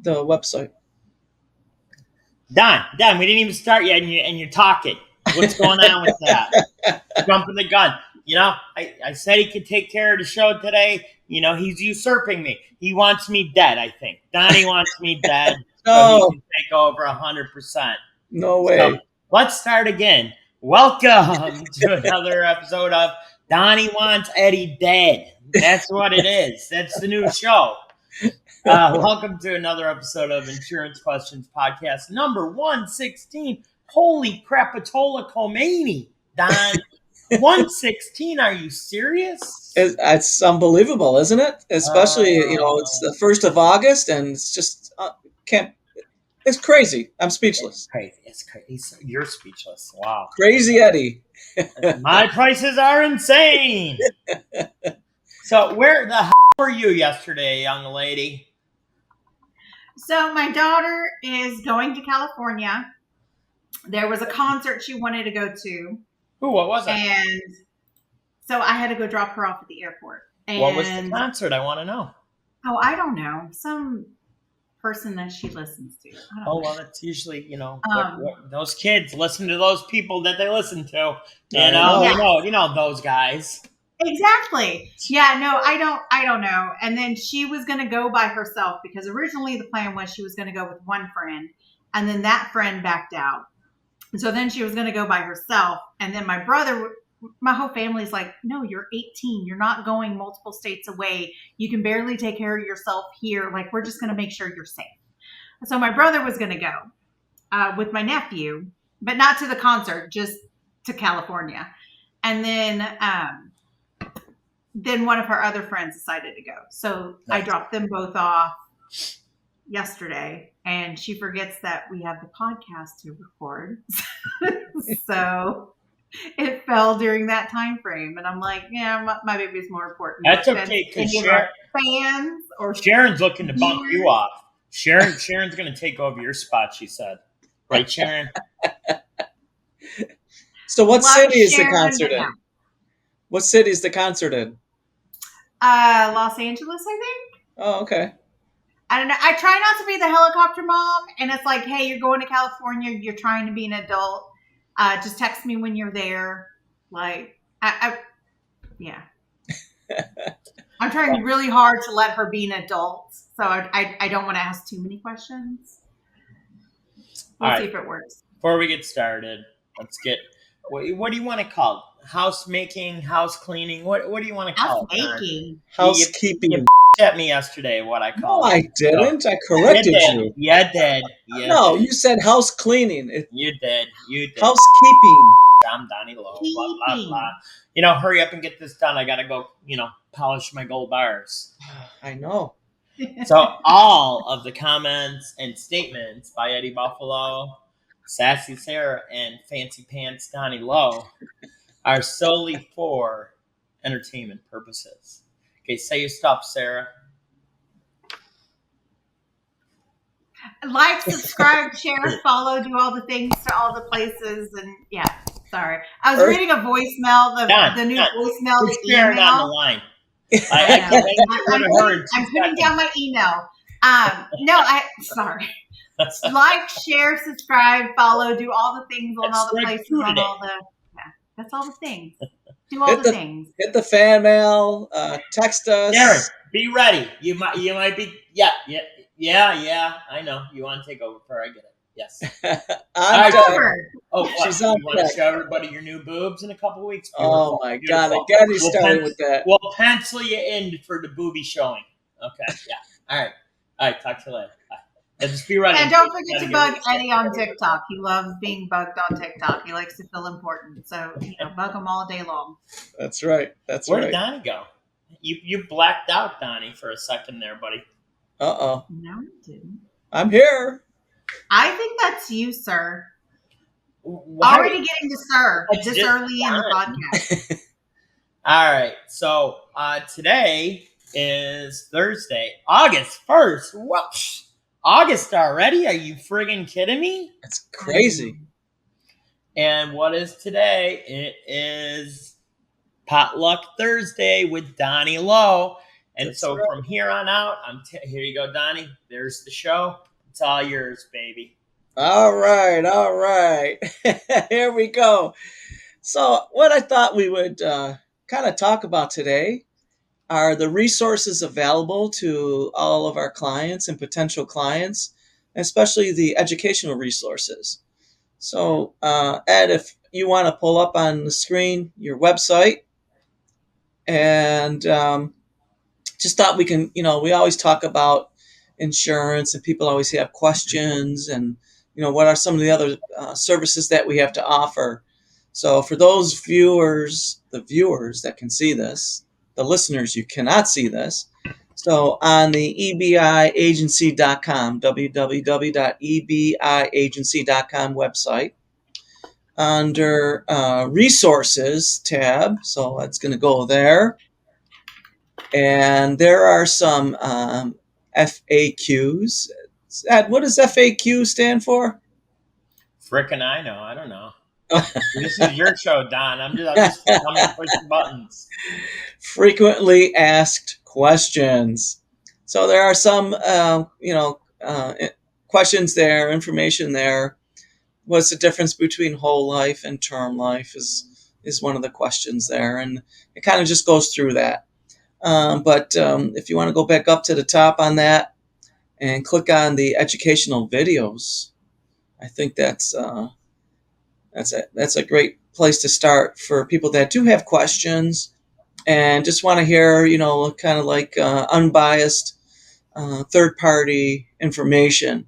the website. Don, we didn't even start yet, and you're talking. What's going on with that? Jumping the gun. I said he could take care of the show today. He's usurping me. He wants me dead, I think. Donnie wants me dead so he can take over 100%. No way. So let's start again. Welcome to another episode of Donnie Wants Eddie Dead. That's what it is. That's the new show. Welcome to another episode of Insurance Questions Podcast, number 116. Holy crapatola Khomeini, Don. 116, are you serious? It's unbelievable, isn't it? Especially, it's the 1st of August, and it's just, it's crazy. I'm speechless. It's crazy. You're speechless. Wow. Crazy Eddie. My prices are insane. So where the hell were you yesterday, young lady? So my daughter is going to California. There was a concert she wanted to go to. Ooh, what was it? And so I had to go drop her off at the airport. And what was the concert? I want to know. Oh, I don't know. Some person that she listens to. Well, it's usually, those kids listen to those people that they listen to. You know those guys. Exactly. Yeah, no, I don't know. And then she was going to go by herself because originally the plan was she was going to go with one friend and then that friend backed out. So then she was going to go by herself. And then my whole family's like, no, you're 18. You're not going multiple states away. You can barely take care of yourself here. Like, we're just going to make sure you're safe. So my brother was going to go with my nephew, but not to the concert, just to California. And then one of her other friends decided to go. So nice. I dropped them both off yesterday, and she forgets that we have the podcast to record. So it fell during that time frame. And I'm like, yeah, my baby's more important. That's okay, because fans or Sharon's looking to bump you off. Sharon's going to take over your spot, she said. Right, Sharon? So what city is the concert in? What city is the concert in? Los Angeles, I think. Oh, okay. I don't know. I try not to be the helicopter mom, and it's like, hey, you're going to California. You're trying to be an adult. Just text me when you're there. Like, yeah. I'm trying really hard to let her be an adult, so I don't want to ask too many questions. We'll see if it works. Before we get started, let's get. What do you want to call it? Housemaking, house cleaning? What do you want to call it? Housemaking. Housekeeping. You at me yesterday what I called it. No, I didn't. I corrected you. You did. No, you said house cleaning. You did. Housekeeping. I'm Donnie Lowe. Blah, blah, blah. Hurry up and get this done. I got to go, polish my gold bars. I know. So all of the comments and statements by Eddie Buffalo, Sassy Sarah, and Fancy Pants Donnie Lowe are solely for entertainment purposes. Okay, say your stuff, Sarah. Like, subscribe, share, follow, do all the things to all the places, and yeah. Sorry, I was reading a voicemail. The new voicemail. The email. On the line. I'm putting down my email. Sorry. Like, share, subscribe, follow, do all the things on all the places, on all the. Yeah, that's all the things. Do all the things. Hit the fan mail. Text us. Darren, be ready. You might be. Yeah. I know you want to take over for. I get it. Yes. She's on. You want to show everybody your new boobs in a couple weeks? Beautiful. Oh my God! Again, he started with that. We'll pencil you in for the booby showing. Okay. Yeah. All right. Talk to you later. Bye. Just be ready. And don't forget to bug Eddie on TikTok. He loves being bugged on TikTok. He likes to feel important. So, bug him all day long. That's right. Where did Donnie go? You blacked out, Donnie, for a second there, buddy. Uh-oh. No, I didn't. I'm here. I think that's you, sir. Already getting to sir this early in the podcast. All right. So, today is Thursday, August 1st. Whoosh. August already? Are you friggin' kidding me? That's crazy. And what is today? It is Potluck Thursday with Donnie Lowe. And That's so right. from here on out, here you go, Donnie. There's the show. It's all yours, baby. All right, all right. Here we go. So, what I thought we would kind of talk about today are the resources available to all of our clients and potential clients, especially the educational resources. So, Ed, if you want to pull up on the screen your website, and just thought we can, we always talk about insurance, and people always have questions, and what are some of the other services that we have to offer. So for those the viewers that can see this, the listeners, you cannot see this. So on the ebiagency.com, www.ebiagency.com website, under resources tab, so it's going to go there, and there are some FAQs. Ed, what does FAQ stand for? Frickin' I know. I don't know. This is your show, Don. I'm gonna push the buttons. Frequently asked questions. So there are some, questions there, information there. What's the difference between whole life and term life is one of the questions there, and it kind of just goes through that. But if you want to go back up to the top on that and click on the educational videos, I think that's a great place to start for people that do have questions and just want to hear, kind of like unbiased third party information.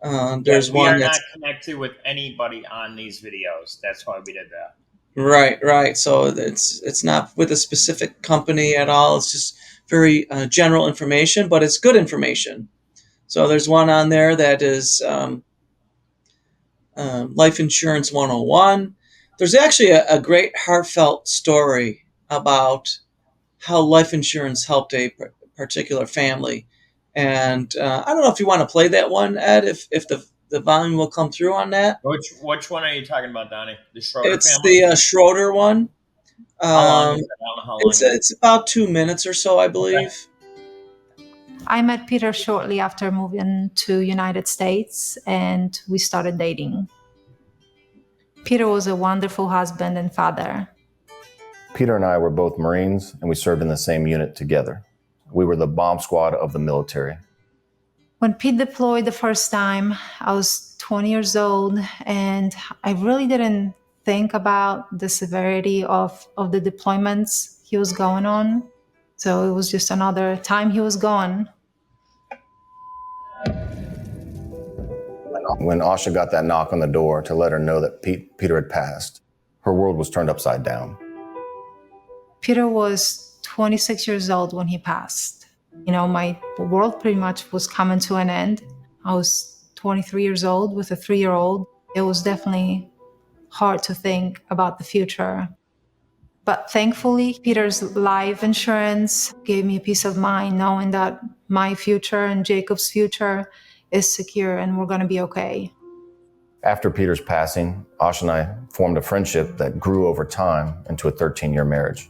Yeah, There's we one are not that's connected with anybody on these videos. That's why we did that. right. So it's not with a specific company at all. It's just very general information, but it's good information. So there's one on there that is Life Insurance 101. There's actually a great heartfelt story about how life insurance helped a particular family. And I don't know if you want to play that one, Ed, if the volume will come through on that. Which one are you talking about, Donnie? The Schroeder It's family? the Schroeder one. How long Um, is it? I don't know how long it's it is. it's about 2 minutes or so, I Okay. believe. I met Peter shortly after moving to United States, and we started dating. Peter was a wonderful husband and father. Peter and I were both Marines, and we served in the same unit together. We were the bomb squad of the military. When Pete deployed the first time, I was 20 years old, and I really didn't think about the severity of the deployments he was going on. So it was just another time he was gone. When Asha got that knock on the door to let her know that Peter had passed, her world was turned upside down. Peter was 26 years old when he passed. My world pretty much was coming to an end. I was 23 years old with a 3-year-old. It was definitely hard to think about the future. But thankfully, Peter's life insurance gave me peace of mind knowing that my future and Jacob's future is secure and we're going to be okay. After Peter's passing, Asha and I formed a friendship that grew over time into a 13-year marriage.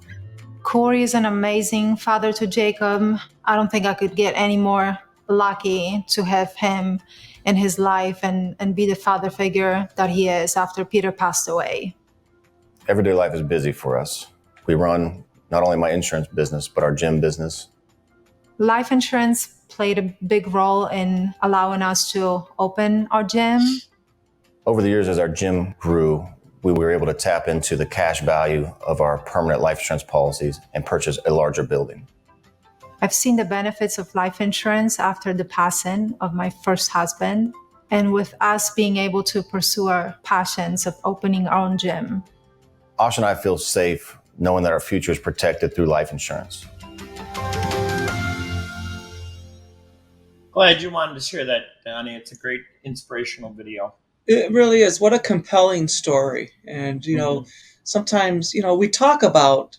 Corey is an amazing father to Jacob. I don't think I could get any more lucky to have him in his life and be the father figure that he is after Peter passed away. Everyday life is busy for us. We run not only my insurance business, but our gym business. Life insurance played a big role in allowing us to open our gym. Over the years, as our gym grew, we were able to tap into the cash value of our permanent life insurance policies and purchase a larger building. I've seen the benefits of life insurance after the passing of my first husband, and with us being able to pursue our passions of opening our own gym. Asha and I feel safe knowing that our future is protected through life insurance. Glad you wanted to share that, Donnie. It's a great inspirational video. It really is. What a compelling story. And, sometimes, we talk about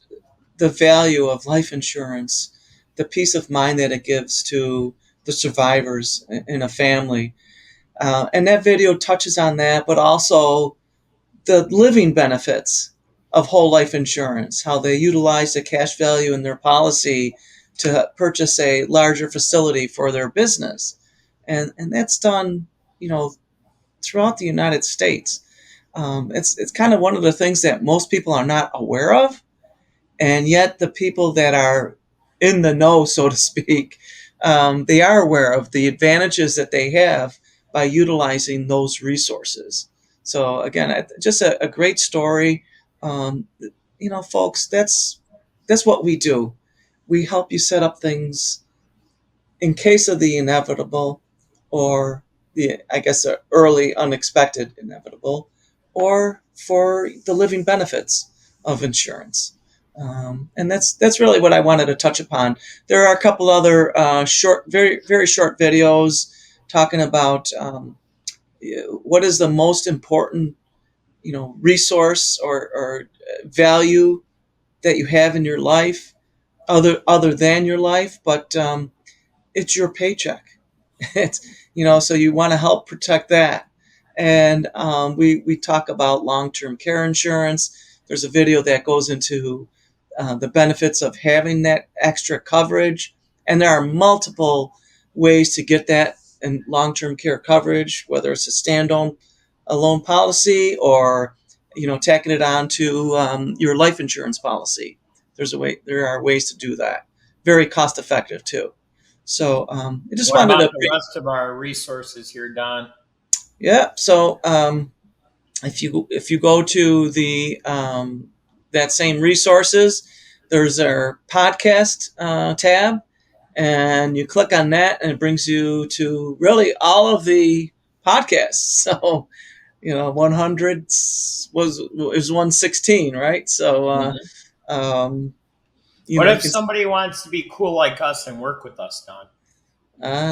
the value of life insurance, the peace of mind that it gives to the survivors in a family. And that video touches on that, but also the living benefits of whole life insurance, how they utilize the cash value in their policy to purchase a larger facility for their business, and that's done, throughout the United States. It's kind of one of the things that most people are not aware of, and yet the people that are in the know, so to speak, they are aware of the advantages that they have by utilizing those resources. So again, just a great story. Um, Folks, that's what we do. We help you set up things in case of the inevitable, or the early unexpected inevitable, or for the living benefits of insurance. And that's really what I wanted to touch upon. There are a couple other short, very very short videos talking about what is the most important, resource or value that you have in your life, other than your life, but it's your paycheck. It's, so you want to help protect that. And we talk about long-term care insurance. There's a video that goes into the benefits of having that extra coverage, and there are multiple ways to get that in long-term care coverage, whether it's a standalone alone policy, or tacking it on to your life insurance policy. There are ways to do that, very cost effective too. So I just What wanted about to, the rest of our resources here, Don? yeah. So if you go to the that same resources, there's our podcast tab, and you click on that, and it brings you to really all of the podcasts. So 100 is 116, right? So Mhm. um, What you if can. somebody wants to be cool like us and work with us, Don?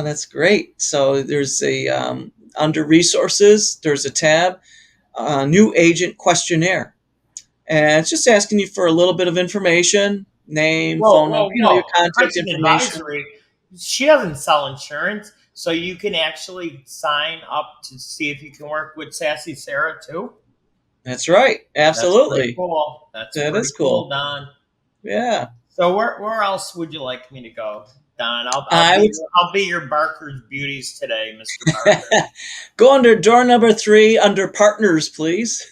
That's great. So there's a under resources, there's a tab, new agent questionnaire, and it's just asking you for a little bit of information, name, Whoa, phone number, whoa, your whoa. contact Person information. advisory, she doesn't sell insurance, so you can actually sign up to see if you can work with Sassy Sarah too. That's right. That's pretty Absolutely. cool. That's That pretty is cool, cool. Don. Yeah. So where else would you like me to go, Don? I would I'll be your Barker's beauties today, Mister Barker. go under door number 3 under partners, please.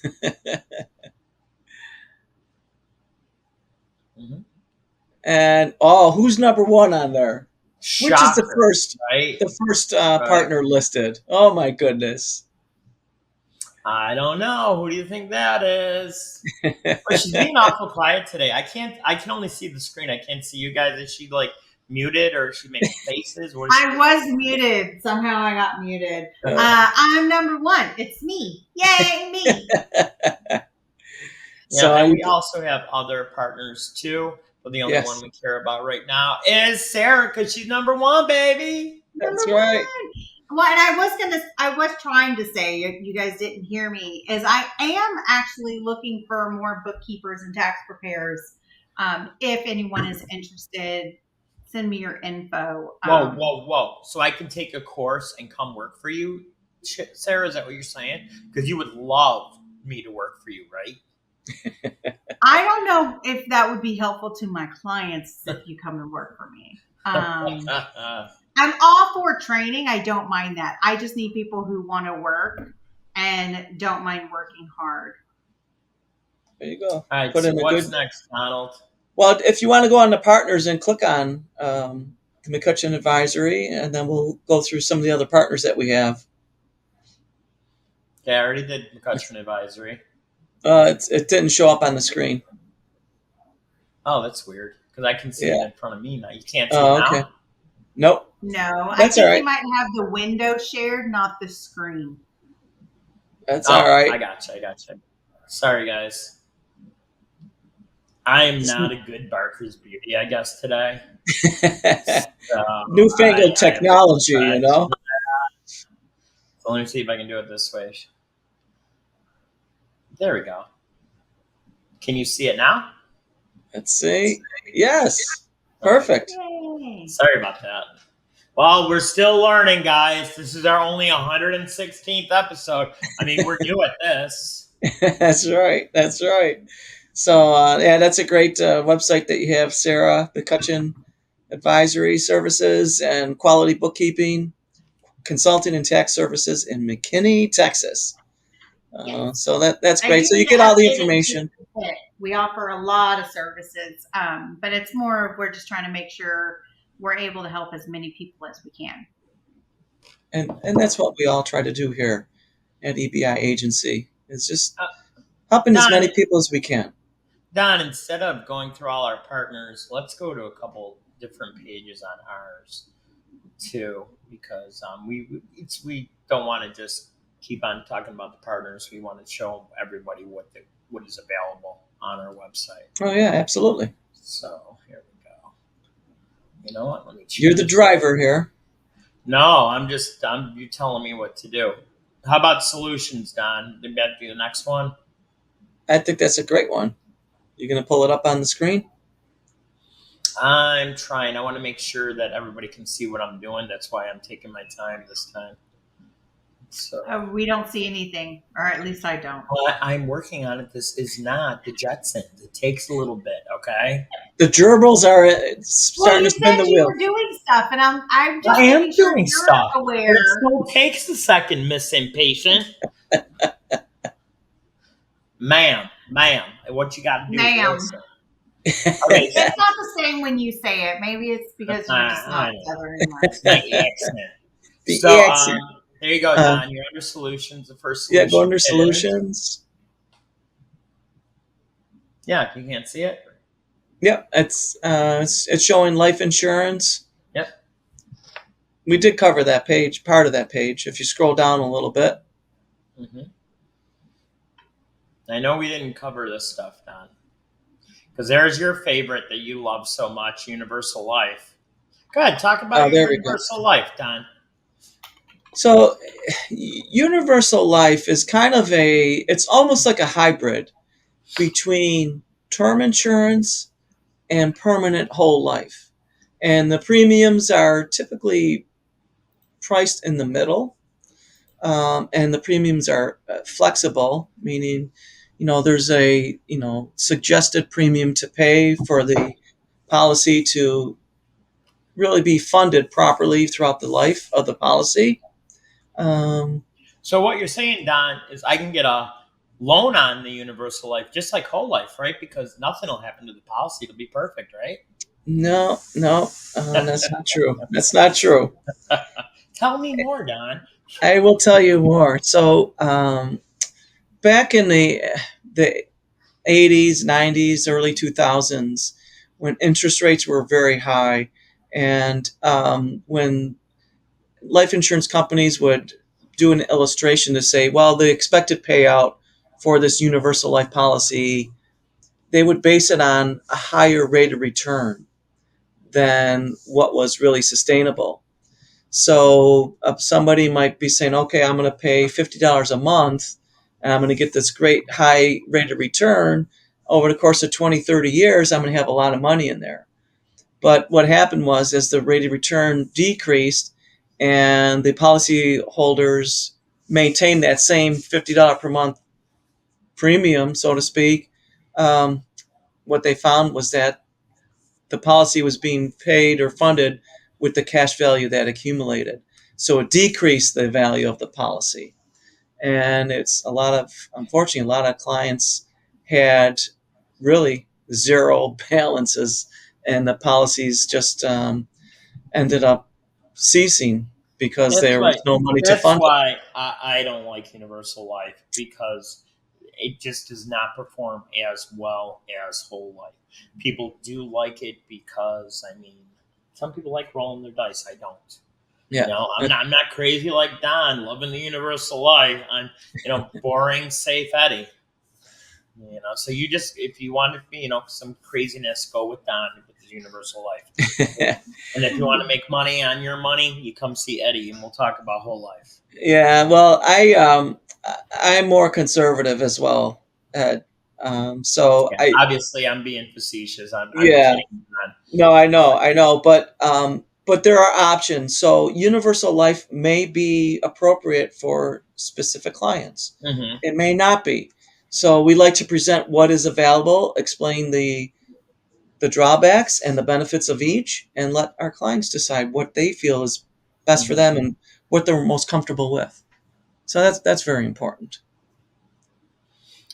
Mhm. And who's number 1 on there? Which is the Shocker, first right? the first Right. partner listed? Oh my goodness. I don't know. Who do you think that is? But she's being awful quiet today. I can't. I can only see the screen. I can't see you guys. Is she like muted or is she making faces? What is she I doing? was muted. Somehow I got muted. Uh, I'm number 1. It's me. Yay, me. yeah, So and I we also have other partners too. But the only one yes, we care about right now is Sarah because she's number 1, baby. that's Number right. 1. Well, and I was trying to say, you guys didn't hear me, is I am actually looking for more bookkeepers and tax preparers. If anyone is interested, send me your info. Whoa, whoa, whoa! So I can take a course and come work for you, Sarah? Is that what you're saying? Because you would love me to work for you, right? I don't know if that would be helpful to my clients if you come and work for me. I'm all for training. I don't mind that. I just need people who want to work and don't mind working hard. There you go. All right. Put So in a what's good. next, Donald? Well, if you want to go on the partners and click on McCutcheon Advisory, and then we'll go through some of the other partners that we have. Okay, I already did McCutcheon Advisory. It didn't show up on the screen. Oh, that's weird because I can see it Yeah. in front of me now. You can't see it Oh, now. okay. Nope. No, I That's all think you right. might have the window shared, not the screen. That's all Oh, right. I gotcha. I gotcha. Sorry, guys. I am not a good Barker's beauty, I guess, today. So Newfangled I technology, apologize. So let me see if I can do it this way. There we go. Can you see it now? Let's see. Yes. Perfect. Yay. Sorry about that. Well, we're still learning, guys. This is our only 116th episode. I mean, we're new at this. That's right. That's right. So, yeah, that's a great website that you have, Sarah, McCutcheon advisory services and quality bookkeeping, consulting and tax services in McKinney, Texas. Yes. So that's I do great. So you need to get all the update it just information. a bit. We offer a lot of services, but it's more we're just trying to make sure we're able to help as many people as we can. And that's what we all try to do here at EBI Agency. It's just Uh, helping as many Don, people as we can. Don, instead of going through all our partners, let's go to a couple different pages on ours too, because we don't want to just keep on talking about the partners. We want to show everybody what is available on our website. Oh yeah, absolutely. So here we go. You know what? Let me change. You're the driver here. No, I'm you telling me what to do. How about solutions, Don? Did that be the next one? I think that's a great one. You're going to pull it up on the screen? I'm trying. I want to make sure that everybody can see what I'm doing. That's why I'm taking my time this time. So We don't see anything, or at least I don't. I'm working on it. This is not the Jetsons. It takes a little bit, okay? The gerbils are Well, starting you to spin said the you wheel. were doing stuff, and I'm just I am making sure doing you're stuff. But aware. it still takes a second, Miss Impatient. Ma'am, what you got to do? Ma'am. Listen. Okay, It's not the same when you say it. Maybe it's because you're just not Southern enough. it's my accent. The So accent. there you go, Don. You're under solutions. The first solution. Yeah, go under is- solutions. Yeah, you can't see it. Yep, it's showing life insurance. Yep. We did cover that page, part of that page. If you scroll down a little bit. Mm-hmm. I know we didn't cover this stuff, Don, because there's your favorite that you love so much, Universal Life. Go ahead, talk about your There we go. Universal Life, Don. So, Universal Life is kind of it's almost like a hybrid between term insurance and permanent whole life. And the premiums are typically priced in the middle. And the premiums are flexible, meaning, there's a, suggested premium to pay for the policy to really be funded properly throughout the life of the policy. So what you're saying, Don, is I can get a loan on the Universal Life, just like whole life, right? Because nothing will happen to the policy; it'll be perfect, right? No, that's not true. That's not true. Tell me more, Don. I will tell you more. So, back in the 80s, 90s, early 2000s, when interest rates were very high, and when life insurance companies would do an illustration to say, well, the expected payout for this universal life policy, they would base it on a higher rate of return than what was really sustainable. So somebody might be saying, okay, I'm going to pay $50 a month and I'm going to get this great high rate of return. Over the course of 20, 30 years, I'm going to have a lot of money in there. But what happened was, as the rate of return decreased and the policy holders maintained that same $50 per month premium, so to speak, what they found was that the policy was being paid or funded with the cash value that accumulated. So it decreased the value of the policy. And unfortunately, a lot of clients had really zero balances, and the policies just ended up ceasing because That's there was right. no money to That's fund it. why I don't like Universal Life, because it just does not perform as well as whole life. People do like it because, I mean, some people like rolling their dice. I don't. Yeah. I'm not crazy like Don, loving the Universal Life. I'm, boring, safe Eddie. So you just, if you want to be, some craziness, go with Don with his Universal Life. And if you want to make money on your money, you come see Eddie, and we'll talk about whole life. Yeah, well, I'm more conservative as well, Ed. So Yeah, I obviously, I'm being facetious. I'm yeah, kidding, Don. no, I know, but there are options. So universal life may be appropriate for specific clients. Mm-hmm. It may not be. So we like to present what is available, explain the the drawbacks and the benefits of each, and let our clients decide what they feel is best for them and what they're most comfortable with. So that's very important.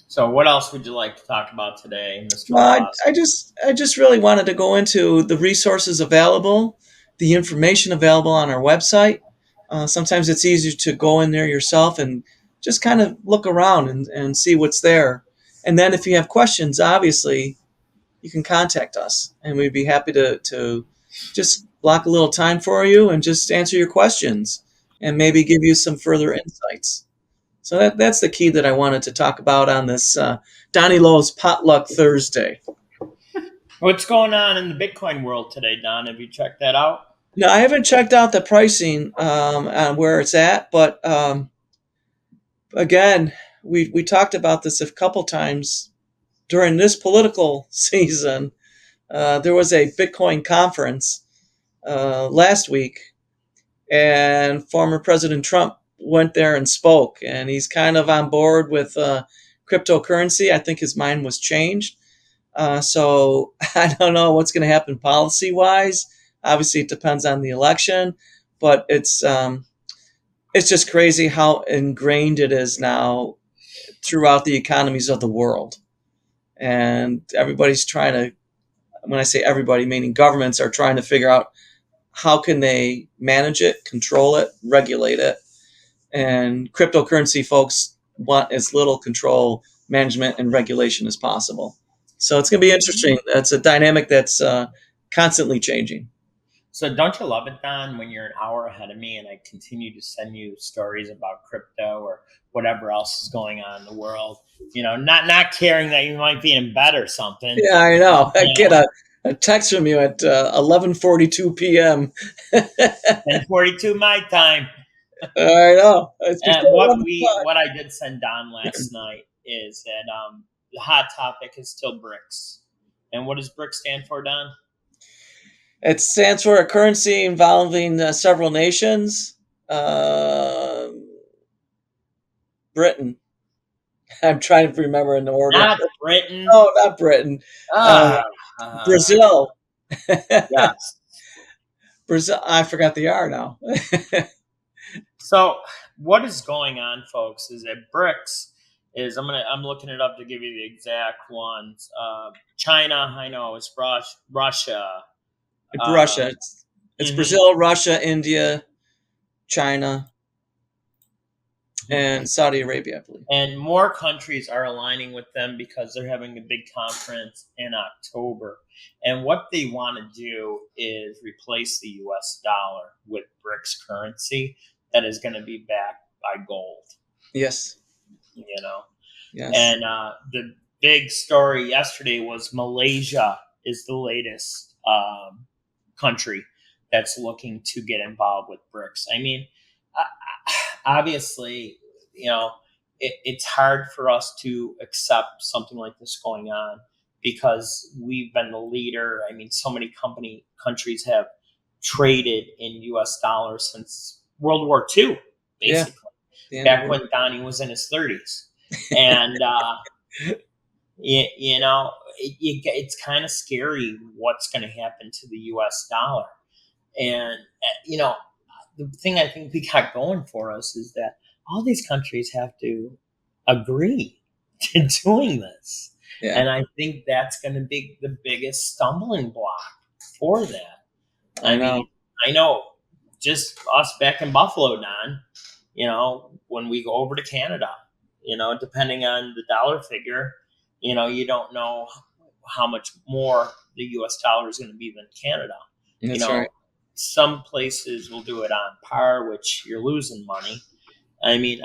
So, what else would you like to talk about today, Mr. Well, Laws? I just really wanted to go into the resources available, the information available on our website. Sometimes it's easier to go in there yourself and just kind of look around and see what's there. And then if you have questions, obviously, you can contact us, and we'd be happy to just block a little time for you and just answer your questions and maybe give you some further insights. So that's the key that I wanted to talk about on this Donnie Lowe's Potluck Thursday. What's going on in the Bitcoin world today, Don? Have you checked that out? Now, I haven't checked out the pricing on where it's at, but again, we talked about this a couple times during this political season. There was a Bitcoin conference last week, and former President Trump went there and spoke, and he's kind of on board with cryptocurrency. I think his mind was changed. So I don't know what's going to happen policy wise. Obviously, it depends on the election, but it's just crazy how ingrained it is now throughout the economies of the world, and everybody's trying to. When I say everybody, meaning governments are trying to figure out how can they manage it, control it, regulate it, and cryptocurrency folks want as little control, management, and regulation as possible. So it's going to be interesting. It's a dynamic that's constantly changing. So, don't you love it, Don, when you're an hour ahead of me and I continue to send you stories about crypto or whatever else is going on in the world? You know, not caring that you might be in bed or something. Yeah, I know. I You get know, a text from you at 11:42 p.m. and 42 my time. I know. It's And before 11 o'clock. what I did send Don last night is that the hot topic is still BRICS. And what does BRICS stand for, Don? It stands for a currency involving several nations. Uh, Britain. I'm trying to remember in the order. Not Britain. No, not Britain. Uh, Ah, Brazil. yes. Brazil. I forgot the R now. So what is going on, folks, is that BRICS is I'm looking it up to give you the exact ones. China, I know, it's Russia. Russia. It's Mhm. Brazil, Russia, India, China, and Saudi Arabia, I believe. And more countries are aligning with them because they're having a big conference in October. And what they want to do is replace the US dollar with BRICS currency that is going to be backed by gold, Yes. you know. Yes. And the big story yesterday was Malaysia is the latest country that's looking to get involved with BRICS. I mean, obviously, you know, it's hard for us to accept something like this going on because we've been the leader. I mean, so many countries have traded in U.S. dollars since World War II, Yeah. basically, back when Donnie was in his 30s. And, it's kind of scary what's going to happen to the U.S. dollar. And, the thing I think we got going for us is that all these countries have to agree to doing this. Yeah. And I think that's going to be the biggest stumbling block for that. I mean, I know just us back in Buffalo, Don, when we go over to Canada, depending on the dollar figure, you don't know how much more the US dollar is going to be than Canada. That's right. Some places will do it on par, which you're losing money. I mean,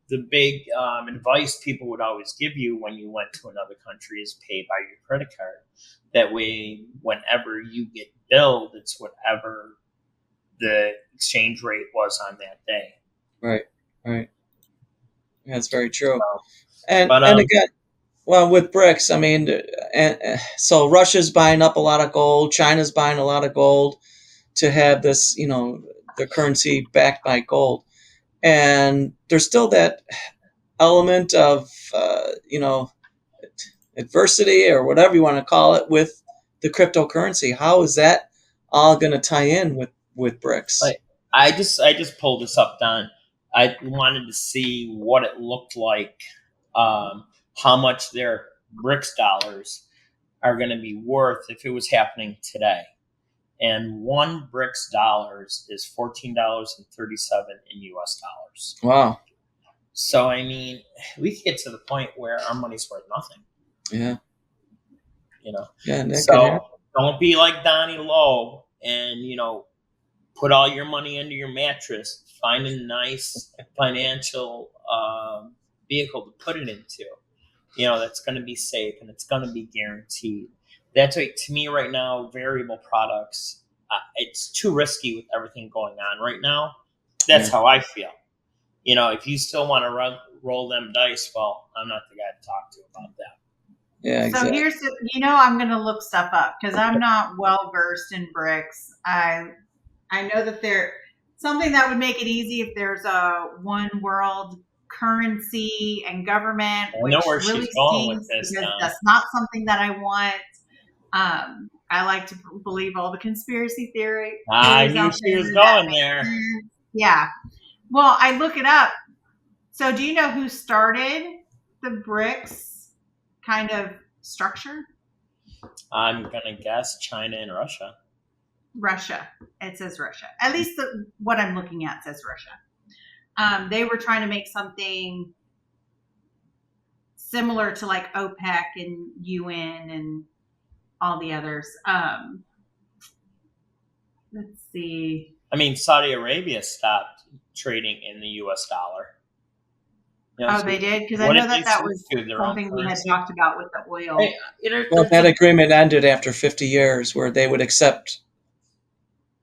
the big advice people would always give you when you went to another country is pay by your credit card. That way, whenever you get billed, it's whatever the exchange rate was on that day. Right. That's very true. So, And again, well, with BRICS, I mean, so Russia's buying up a lot of gold, China's buying a lot of gold to have this, the currency backed by gold. And there's still that element of, adversity or whatever you want to call it with the cryptocurrency. How is that all going to tie in with BRICS? Like, I just pulled this up, Don. I wanted to see what it looked like, how much their BRICS dollars are going to be worth if it was happening today. And one BRICS dollars is $14.37 in US dollars. Wow. So I mean, we could get to the point where our money's worth nothing. Yeah. Yeah, and that could happen. So don't be like Donny Lowe and put all your money under your mattress. Find a nice financial vehicle to put it into. That's going to be safe and it's going to be guaranteed. That's why, to me, right now, variable products, it's too risky with everything going on right now. That's how I feel. If you still want to roll them dice, well, I'm not the guy to talk to about that. Yeah, exactly. So here's I'm going to look stuff up because I'm not well versed in BRICS. I know that something that would make it easy if there's a one world currency and government, I which know where really she's going with stinks this, because Don. that's not something that I want. I like to believe all the conspiracy theories. I knew she was going there. Yeah. Well, I look it up. So do you know who started the BRICS kind of structure? I'm going to guess China and Russia. Russia. It says Russia. At least what I'm looking at says Russia. They were trying to make something similar to like OPEC and UN and all the others. Let's see. I mean, Saudi Arabia stopped trading in the U.S. dollar. So they did? Because I know that was something we had talked about with the oil. Well, that agreement ended after 50 years where they would accept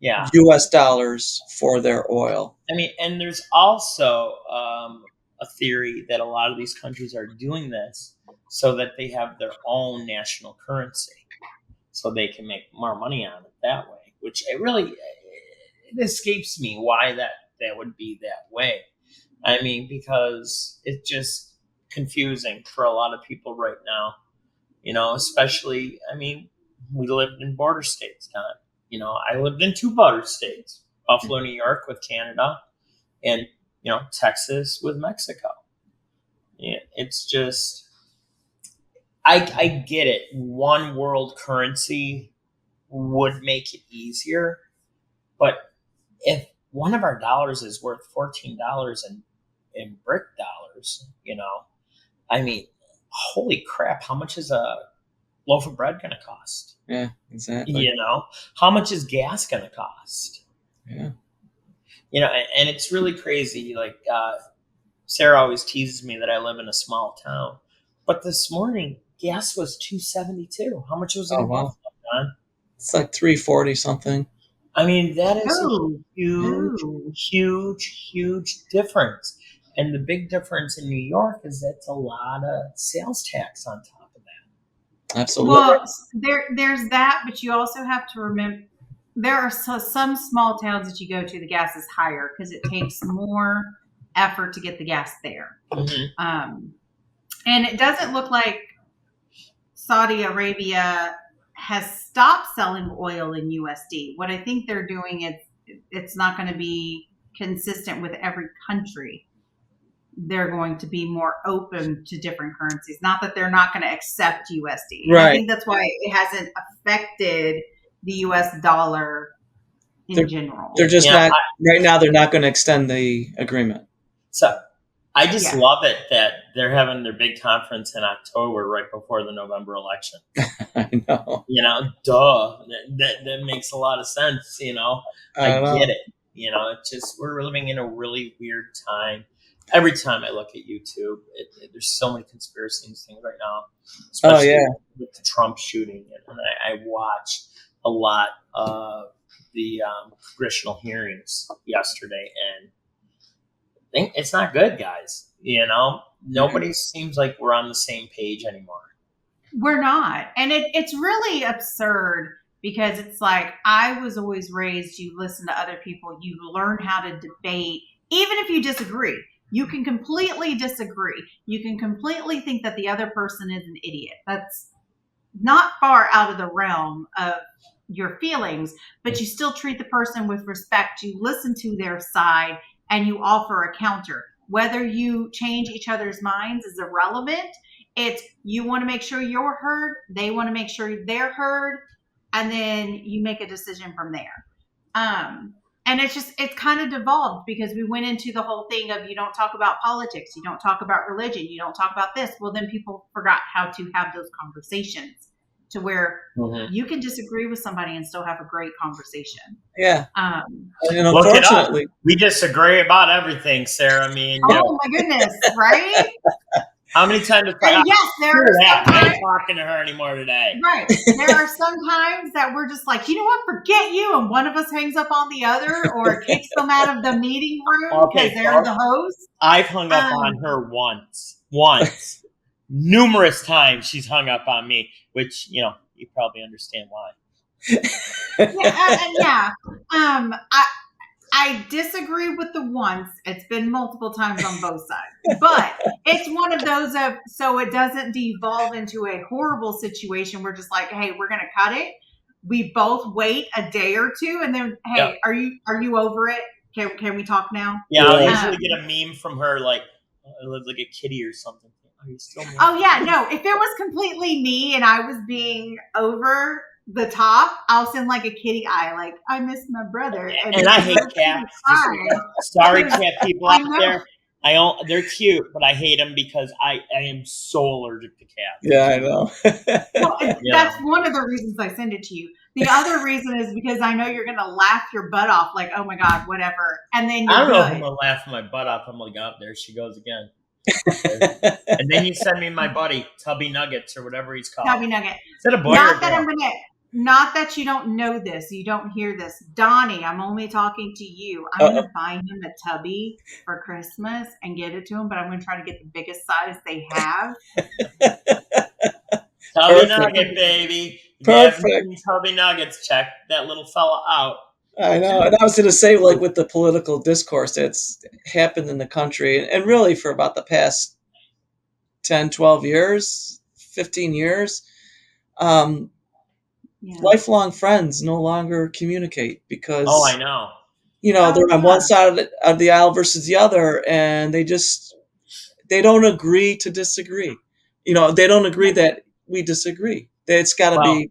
Yeah. U.S. dollars for their oil. I mean, and there's also a theory that a lot of these countries are doing this so that they have their own national currency, so they can make more money on it that way. Which it escapes me why that would be that way. I mean, because it's just confusing for a lot of people right now. Especially, I mean, we lived in border states, Don. I lived in 2 border states, Buffalo, New York with Canada, and, Texas with Mexico. Yeah, it's just, I get it. One world currency would make it easier, but if one of our dollars is worth $14 in BRIC dollars, I mean, holy crap, how much is a loaf of bread going to cost? Yeah, exactly. How much is gas going to cost? Yeah. And it's really crazy. Like, Sarah always teases me that I live in a small town, but this morning gas was $2.72. How much was it? Oh, wow. It's like $3.40 something. I mean, that is a huge difference. And the big difference in New York is that's a lot of sales tax on top of that. Absolutely. Well, there's that, but you also have to remember there are some small towns that you go to, the gas is higher because it takes more effort to get the gas there. Mm-hmm. And it doesn't look like Saudi Arabia has stopped selling oil in USD. What I think they're doing is it's not going to be consistent with every country. They're going to be more open to different currencies. Not that they're not going to accept USD. Right. I think that's why it hasn't affected the US dollar in general. They're just not, right now, they're not going to extend the agreement. So I just love it that they're having their big conference in October right before the November election. I know. Duh. That makes a lot of sense, I get it. It's just, we're living in a really weird time. Every time I look at YouTube, there's so many conspiracy things right now, especially with the Trump shooting. And I watched a lot of the congressional hearings yesterday, and I think it's not good, guys. Nobody seems like we're on the same page anymore. We're not. And it's really absurd because it's like, I was always raised, you listen to other people, you learn how to debate, even if you disagree. You can completely disagree. You can completely think that the other person is an idiot. That's not far out of the realm of your feelings, but you still treat the person with respect. You listen to their side and you offer a counter. Whether you change each other's minds is irrelevant. It's you want to make sure you're heard, they want to make sure they're heard, and then you make a decision from there. And it's kind of devolved because we went into the whole thing of you don't talk about politics, you don't talk about religion, you don't talk about this. Well, then people forgot how to have those conversations to where you can disagree with somebody and still have a great conversation. Yeah. Um, And Look it up. unfortunately, We disagree about everything, Sarah. Me and you. oh my goodness, right? How many times? And yes, there are I sometimes, ain't talking to her anymore today. right. There are some times that we're just like, you know what, forget you, and one of us hangs up on the other or kicks them out of the meeting room because they're the host. I've hung up on her once, numerous times. She's hung up on me, which you probably understand why. Yeah. I disagree with the once. It's been multiple times on both sides. But it's one of those of so it doesn't devolve into a horrible situation. We're just like, hey, we're gonna cut it. We both wait a day or two and then hey, are you over it? Can we talk now? Yeah, I'll usually get a meme from her like it looks like a kitty or something. Are you still mad? Oh yeah, no. If it was completely me and I was being over the top, I'll send like a kitty eye, like I miss my brother. And I hate cats. Sorry, cat people out there. They're cute, but I hate them because I am so allergic to cats. Yeah, I know. Well, that's one of the reasons I send it to you. The other reason is because I know you're going to laugh your butt off, like, oh my God, whatever. And then I don't know if I'm going to laugh my butt off. I'm like, oh, there she goes again. And then you send me my buddy, Tubby Nuggets, or whatever he's called. Tubby Nugget. Is that a boy or a girl? Not that you don't know this, you don't hear this. Donnie, I'm only talking to you. I'm going to buy him a Tubby for Christmas and get it to him, but I'm going to try to get the biggest size they have. Tubby Nugget, baby. Perfect. Tubby Nuggets, check that little fella out. I know. And I was going to say, like, with the political discourse that's happened in the country, and really for about the past 10, 12 years, 15 years, lifelong friends no longer communicate because I know. They're on one side of the aisle versus the other, and they don't agree to disagree. They don't agree that we disagree. It's got to be.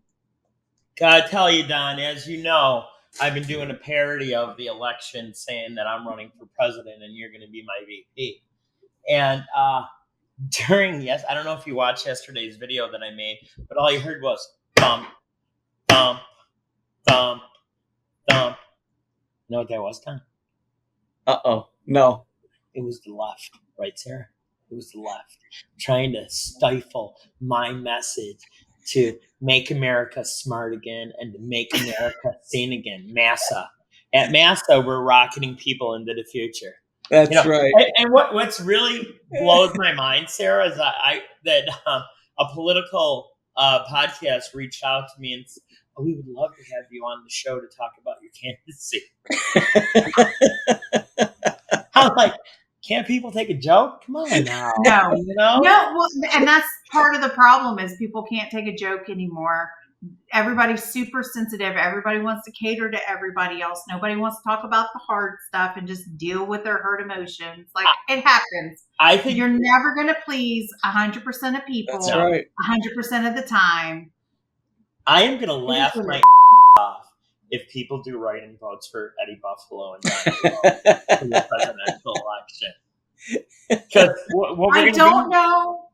Gotta tell you, Don, as you know, I've been doing a parody of the election saying that I'm running for president and you're going to be my VP. And I don't know if you watched yesterday's video that I made, but all you heard was thump, thump, thump, thump. You know what that was, Don? No. It was the left, right, Sarah? It was the left trying to stifle my message to make America smart again and to make America sane again. Massa. At Massa, we're rocketing people into the future. That's right. And what's really blows my mind, Sarah, is that a political podcast reached out to me and said, we would love to have you on the show to talk about your candidacy. I'm like, can't people take a joke? Come on now. No. Well, and that's part of the problem is people can't take a joke anymore. Everybody's super sensitive. Everybody wants to cater to everybody else. Nobody wants to talk about the hard stuff and just deal with their hurt emotions. Like it happens. I think you're never going to please 100% of people. That's right. 100% of the time. I am going to laugh my off if people do write-in votes for Eddie Buffalo and Donny for the presidential election. Because I don't know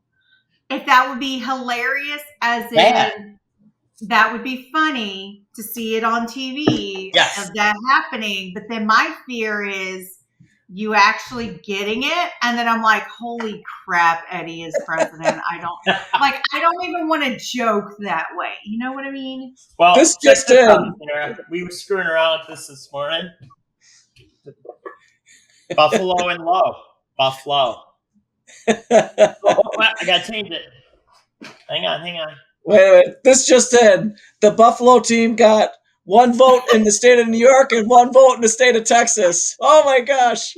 if that would be hilarious, as in that would be funny to see it on TV of that happening. But then my fear is you actually getting it, and then I'm like, holy crap, Eddie is president. I don't even want to joke that way. You know what I mean? Well, this just in. We were screwing around with this morning. Buffalo and low. Buffalo. I gotta change it. Hang on. Wait a minute. This just in. The Buffalo team got 1 vote in the state of New York and 1 vote in the state of Texas. Oh my gosh.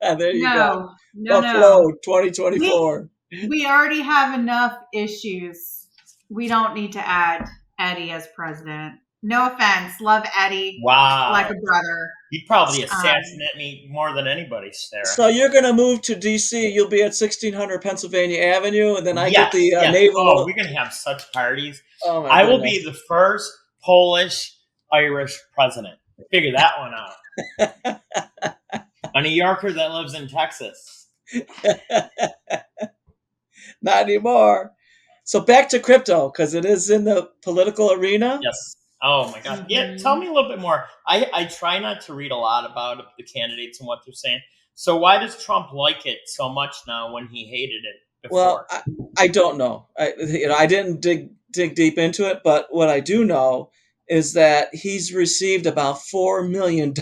There you go. No, no, Buffalo no. 2024. We already have enough issues. We don't need to add Eddie as president. No offense. Love Eddie like Wow. a brother. You'd probably Um, assassinate me more than anybody, Sarah. So you're going to move to D.C. You'll be at 1600 Pennsylvania Avenue, and then I get Yes, the yes. Oh, naval. we're gonna have such parties. Oh my I will goodness! be the first Polish Irish president. Figure that one out. A New Yorker that lives in Texas. Not anymore. So back to crypto because it is in the political arena. Yes. Oh my God. Yeah. Tell me a little bit more. I try not to read a lot about the candidates and what they're saying. So why does Trump like it so much now when he hated it Well, before? I don't know. I didn't dig deep into it, but what I do know is that he's received about $4 million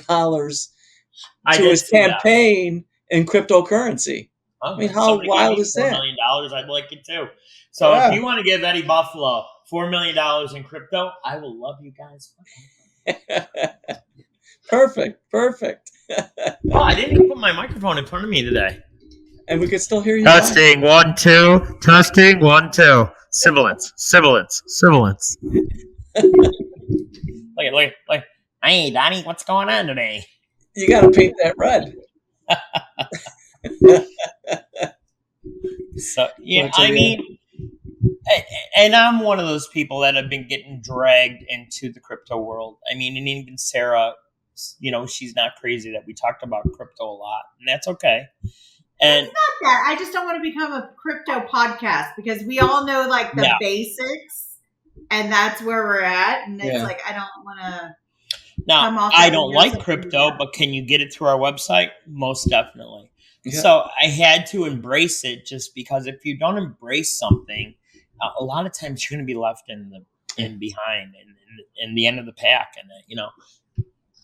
I to did his see that. campaign in cryptocurrency. Oh, I mean, if how somebody gave wild me is $4 that? million, I'd like it too. So if Yeah. you want to give Eddie Buffalo $4 million in crypto, I will love you guys. Perfect. Oh, I didn't even put my microphone in front of me today. And we could still hear you fine. Testing 1 2. Testing 1 2. Sibilance. Look. Hey, Donny, what's going on today? You got to paint that red. So yeah, I mean, and I'm one of those people that have been getting dragged into the crypto world. I mean, and even Sarah, she's not crazy that we talked about crypto a lot, and that's okay. And it's not that. I just don't want to become a crypto podcast because we all know like the basics, and that's where we're at. And it's like I don't want to. Now, I don't like crypto, but can you get it through our website? Most definitely. Yeah. So I had to embrace it just because if you don't embrace something, a lot of times you're going to be left in behind and in the end of the pack. And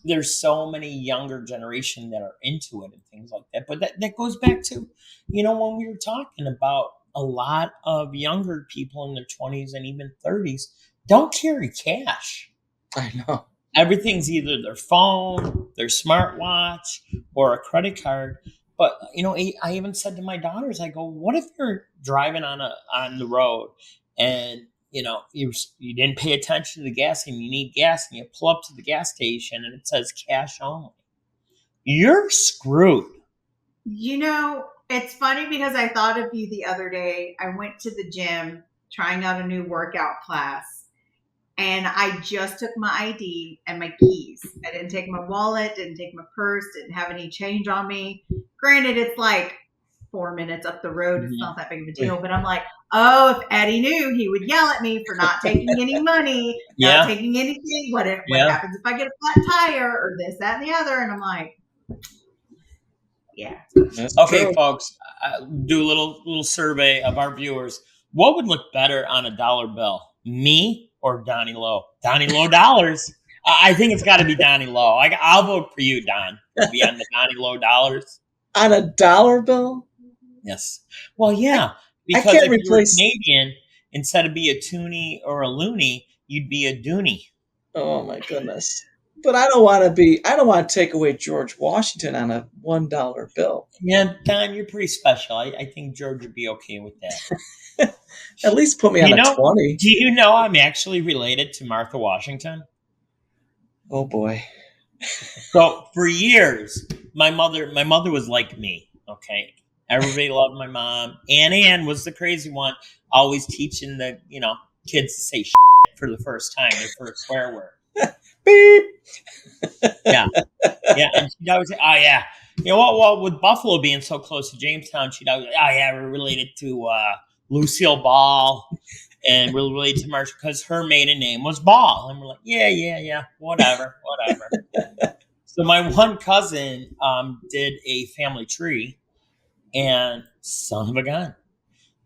there's so many younger generation that are into it and things like that. But that goes back to, when we were talking about a lot of younger people in their 20s and even 30s don't carry cash. I know. Everything's either their phone, their smartwatch, or a credit card. But I even said to my daughters, I go, "What if you're driving on the road, and you didn't pay attention to the gas, and you need gas, and you pull up to the gas station, and it says cash only? You're screwed." It's funny because I thought of you the other day. I went to the gym trying out a new workout class. And I just took my ID and my keys. I didn't take my wallet, didn't take my purse, didn't have any change on me. Granted, it's like 4 minutes up the road. It's not that big of a deal. But I'm like, if Eddie knew, he would yell at me for not taking any money, not taking anything. What happens if I get a flat tire or this, that, and the other? And I'm like, yeah. Okay, folks, do a little survey of our viewers. What would look better on a dollar bill? Me or Donny Lowe? Donny Lowe dollars. I think it's got to be Donny Lowe. I'll vote for you, Don. To be on the Donny Lowe dollars. On a dollar bill? Yes. Well, yeah. Because if you were Canadian, instead of be a toonie or a loony, you'd be a dooney. Oh my goodness. But I don't want to take away George Washington on a $1 bill. Yeah, Don, you're pretty special. I think George would be okay with that. At least put me on a 20. Do you know I'm actually related to Martha Washington? Oh boy. So for years, my mother was like me. Okay. Everybody loved my mom. Ann was the crazy one, always teaching the, kids to say shit for the first time, their first swear word. Beep. Yeah. Yeah. And she'd always say, oh yeah. Well, with Buffalo being so close to Jamestown, she'd always say, oh yeah, we're related to Lucille Ball, and we're related to Marcia because her maiden name was Ball. And we're like, yeah, whatever. So my one cousin did a family tree, and son of a gun,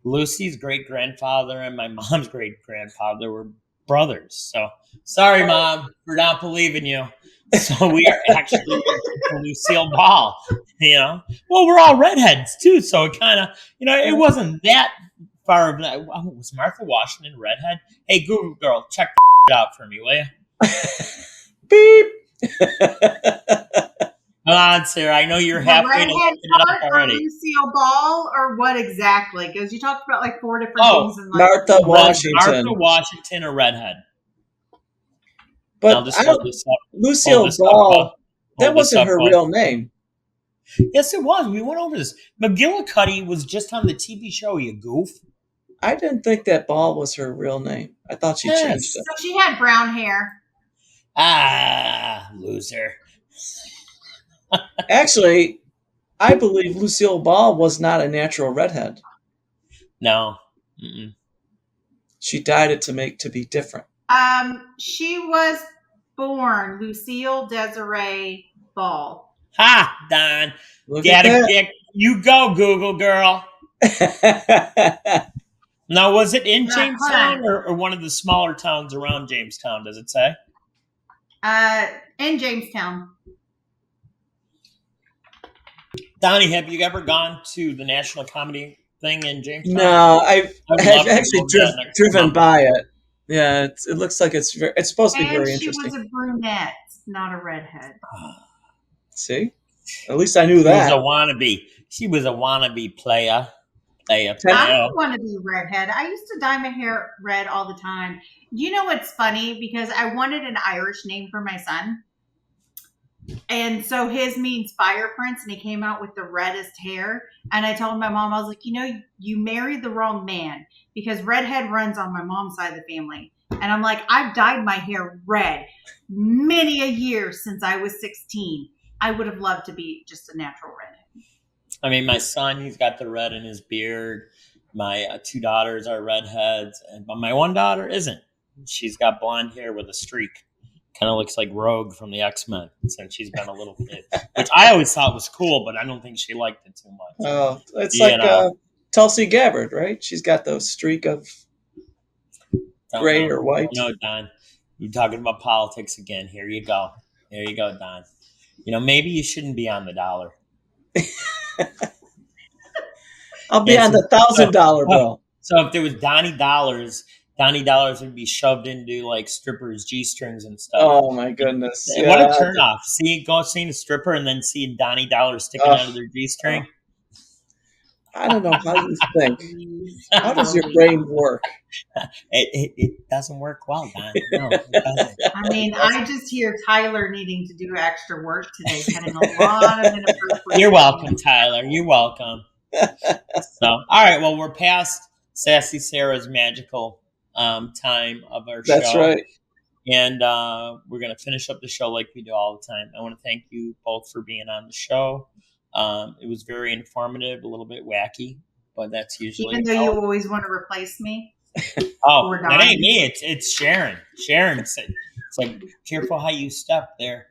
Lucy's great-grandfather and my mom's great-grandfather were brothers. So sorry, Mom, for not believing you. So we are actually Lucille Ball, Well, we're all redheads, too, so it kind of, it wasn't that far of that. Oh, was Martha Washington redhead? Hey, Google girl, check out for me, will you? Beep. Come on, Sarah. I know you're The halfway to redhead looking it up part or already. Lucille Ball or what exactly? Because you talked about like 4 different Oh, things in like Martha Martha Washington. Washington, a redhead. Now But just I hold don't, this up. Hold Lucille this up, Ball, that hold this wasn't up, her real name. Yes, it was. We went over this. McGillicuddy was just on the TV show, you goof. I didn't think that Ball was her real name. I thought she changed Yes. it. so she had brown hair. Ah, loser. Actually, I believe Lucille Ball was not a natural redhead. No. Mm-mm. She dyed it to be different. She was born Lucille Desiree Ball. Ha, Don. Look at that. You go, Google girl. Now, was it in Hold Jamestown on. or one of the smaller towns around Jamestown? Does it say? In Jamestown. Donnie, have you ever gone to the National Comedy thing in Jamestown? No, I've I would had love to actually go to that next driven month. by it. Yeah, it looks like it's supposed to be And very she was interesting. a brunette, not a redhead. See, at least I knew She was a that. wannabe. She was a wannabe player. I don't want to be redhead. I used to dye my hair red all the time. You know what's funny? Because I wanted an Irish name for my son. And so his means fire prince, and he came out with the reddest hair. And I told my mom, I was like, you married the wrong man because redhead runs on my mom's side of the family. And I'm like, I've dyed my hair red many a year since I was 16. I would have loved to be just a natural redhead. I mean, my son, he's got the red in his beard. My 2 daughters are redheads, but my one daughter isn't. She's got blonde hair with a streak. Kind of looks like Rogue from the X-Men since she's been a little kid, which I always thought was cool, but I don't think she liked it too much. Oh, it's You like know, Tulsi Gabbard, right? She's got those streak of don't gray know. or white. Don't know, Don. You're talking about politics again. Here you go. There you go, Don. Maybe you shouldn't be on the dollar. I'll be Yeah, on the $1,000 bill. So if there was Donny Dollars would be shoved into like strippers' G-strings and stuff. Oh my goodness! And what a Yeah. turnoff! Seeing a stripper and then seeing Donny Dollars sticking out of their G-string. I don't know how you think. How does your Really? brain work? It doesn't work well, Don. No, it doesn't. I mean, I just hear Tyler needing to do extra work today, cutting a lot of inappropriate. You're welcome, Tyler. You're welcome. So, all right. Well, we're past Sassy Sarah's magical time of our show. That's right. And we're going to finish up the show like we do all the time. I want to thank you both for being on the show. It was very informative, a little bit wacky, but that's usually. Even though you always want to replace me. Oh, that ain't me. It's Sharon. Sharon said, it's like, careful how you step there.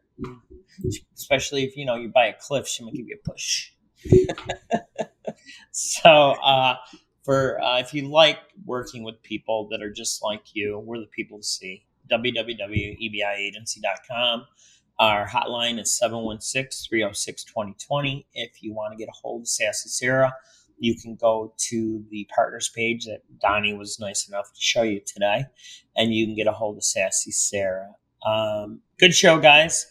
Especially if, you buy a cliff, she might give you a push. So, if you like working with people that are just like you, we're the people to see. www.ebiagency.com. Our hotline is 716-306-2020. If you want to get a hold of Sassy Sarah, you can go to the partners page that Donnie was nice enough to show you today, and you can get a hold of Sassy Sarah. Good show, guys.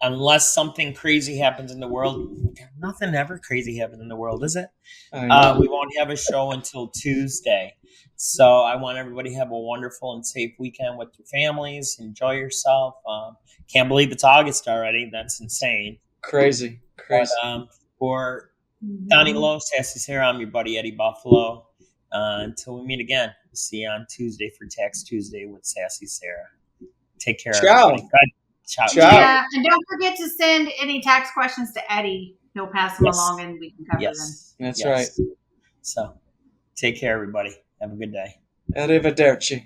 Unless something crazy happens in the world, nothing ever crazy happens in the world, is it? I know. We won't have a show until Tuesday. So I want everybody to have a wonderful and safe weekend with your families. Enjoy yourself. Can't believe it's August already. That's insane. Crazy. But, for Donnie Lowe, Sassy Sarah, I'm your buddy Eddie Buffalo. Until we meet again, see you on Tuesday for Tax Tuesday with Sassy Sarah. Take care, Ciao. everybody. Good. Ciao. Yeah, and don't forget to send any tax questions to Eddie. He'll pass them Yes. along and we can cover them. That's right. So take care, everybody. Have a good day. Arrivederci.